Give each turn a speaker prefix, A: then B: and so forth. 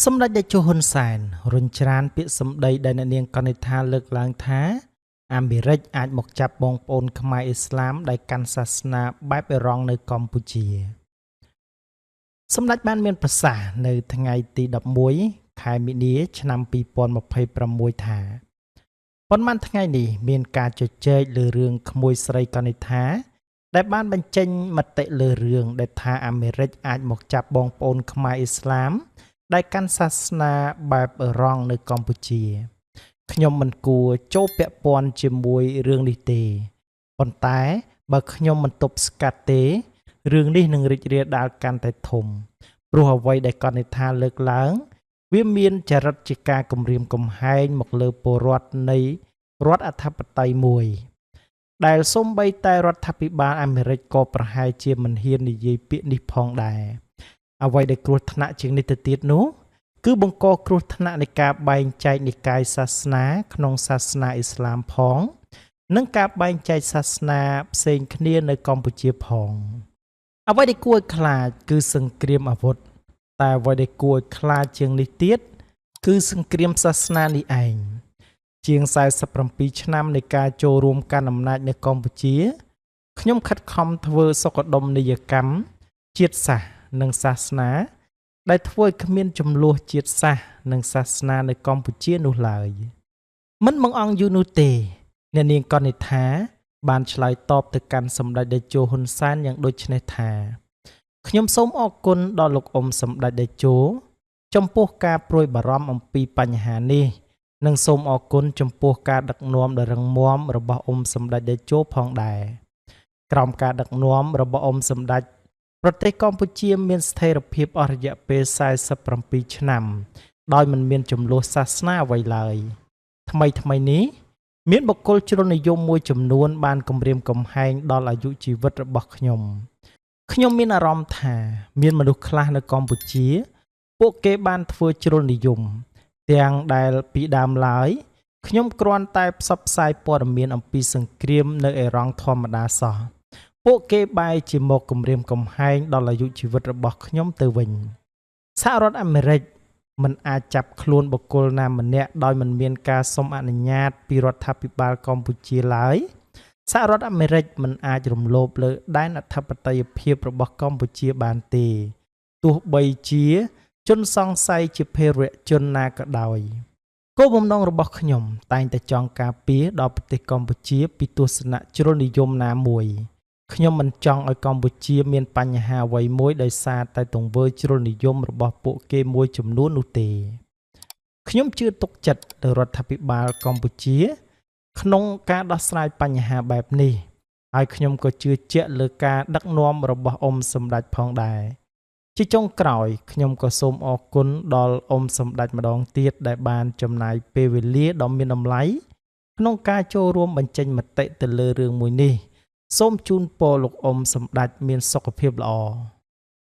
A: សម្ដេចតេជោហ៊ុនសែនរុញច្រានពាក្យសម្ដីដែលអ្នកនាងកនិដ្ឋាលើកឡើងថាអាមេរិកអាចមកចាប់បងប្អូនខ្មែរអ៊ីស្លាមដែលកាន់សាសនាបែបអេរ៉ង់នៅកម្ពុជាសម្ដេចបានមានប្រសាសន៍នៅថ្ងៃទី11ខែមីនាឆ្នាំ2026ថាប៉ុន្មានថ្ងៃនេះមានការជជែកលើរឿងក្មួយស្រីកនិដ្ឋាដែលបានបញ្ចេញមតិលើរឿងដែលថាអាមេរិកអាចមកចាប់បងប្អូនខ្មែរអ៊ីស្លាមដែលកាន់សាសនាបែបអេរ៉ង់នៅកម្ពុជាខ្ញុំមិនគួរចូលពាក់ព័ន្ធជាមួយរឿងនេះទេប៉ុន្តែបើខ្ញុំមិនទប់ស្កាត់ទេរឿងនេះនឹងរីករាលដាលកាន់តែធំព្រោះអ្វីដែលកនិដ្ឋាលើកឡើងវាមានចរិតជាការគំរាមកំហែងមកលើពលរដ្ឋនៃរដ្ឋអធិបតេយ្យមួយដែលសូម្បីតែរដ្ឋាភិបាលអាមេរិកក៏ប្រហែលជាមិនហ៊ាននិយាយពាក្យនេះផងដែរអ្វីដែលគ្រោះថ្នាក់ជាងនេះទៅទៀតនោះគឺបង្កគ្រោះថ្នាក់នៃការបែងចែកនិកាយសាសនាក្នុងសាសនាអ៊ីស្លាមផងនិងការបែងចែកសាសនាផ្សេងគ្នានៅកម្ពុជាផងអ្វីដែលគួរឲ្យខ្លាចគឺសង្គ្រាមអាវុធតែអ្វីដែលគួរឲ្យខ្លាចជាងនេះទៀតគឺសង្គ្រាមសាសនានេះឯងជាង47ឆ្នាំនៃការចូលរួមកាន់អំណាចនៅកម្ពុជាខ្ញុំខិតខំធ្វើសុខដុមនីយកម្មជាតិសាសន៍និងសាសនាដែលធ្វើឲ្យគ្មានចំនួនជាតិសាសន៍និងសាសនានៅកម្ពុជានោះឡើយមិនបង្អង់យូរនោះទេអ្នកនាងកនិដ្ឋាបានឆ្លើយតបទៅកាន់សម្ដេចតេជោហ៊ុនសែនយ៉ាងដូចនេះថាខ្ញុំសូមអរគុណដល់លោកអ៊ុំសម្ដេចតេជោចំពោះការព្រួយបារម្ភអំពីបញ្ហានេះនិងសូមអរគុណចំពោះការដឹកនាំដ៏រឹងមាំរបស់អ៊ុំសម្ដេចតេជោផងដែរក្រោមការដឹកនាំរបស់អ៊ុំសម្ដេចប្រទេសកម្ពុជាមានស្ថិរភាពអស់រយៈពេល47ឆ្នាំដោយមិនមានចំនួនសាសនាអ្វីឡើយថ្មីនេះមានបុគ្គលជ្រុលនិយមមួយចំនួនបានគំរាមកំហែងដល់អាយុជីវិតរបស់ខ្ញុំមានអារម្មណ៍ថាមានមនុស្សខ្លះនៅកម្ពុជាពួកគេបានធ្វើជ្រុលនិយមទាំងដែលពីដើមឡើយខ្ញុំគ្រាន់តែផ្សព្វផ្សាយព័ត៌មានអំពីសង្គ្រាមនៅអេរ៉ង់ធម្មតាសោះពួកគេបែរជាមកគំរាមកំហែងដល់អាយុជីវិតរបស់ខ្ញុំទៅវិញសហរដ្ឋអាមេរិកមិនអាចចាប់ខ្លួនបុគ្គលណាម្នាក់ដោយមិនមានការសុំអនុញ្ញាតពីរដ្ឋាភិបាលកម្ពុជាឡើយសហរដ្ឋអាមេរិកមិនអាចរំលោភលើដែនអធិបតេយ្យភាពរបស់កម្ពុជាបានទេទោះបីជាជនសង្ស័យជាភេរវជនណាក៏ដោយគោលបំណងរបស់ខ្ញុំតែងតែចង់ការពារដល់ប្រទេសកម្ពុជាពីទស្សនៈជ្រុលនិយមណាមួយខ្ញុំមិនចង់ឲ្យកម្ពុជាមានបញ្ហាអ្វីមួយដោយសារតែទង្វើជ្រុលនិយមរបស់ពួកគេមួយចំនួននោះទេខ្ញុំជឿទុកចិត្តលើរដ្ឋាភិបាលកម្ពុជាក្នុងការដោះស្រាយបញ្ហាបែបនេះហើយខ្ញុំក៏ជឿជាក់លើការដឹកនាំរបស់អ៊ុំសម្ដេចផងដែរជាចុងក្រោយខ្ញុំក៏សូមអរគុណដល់អ៊ុំសម្ដេចម្ដងទៀតដែលបានចំណាយពេលវេលាដ៏មានតម្លៃក្នុងការចូលរួមបញ្ចេញមតិទៅលើរឿងមួយនេះសូមជូនពរលោកអ៊ុំសម្ដេចមានសុខភាពល្អ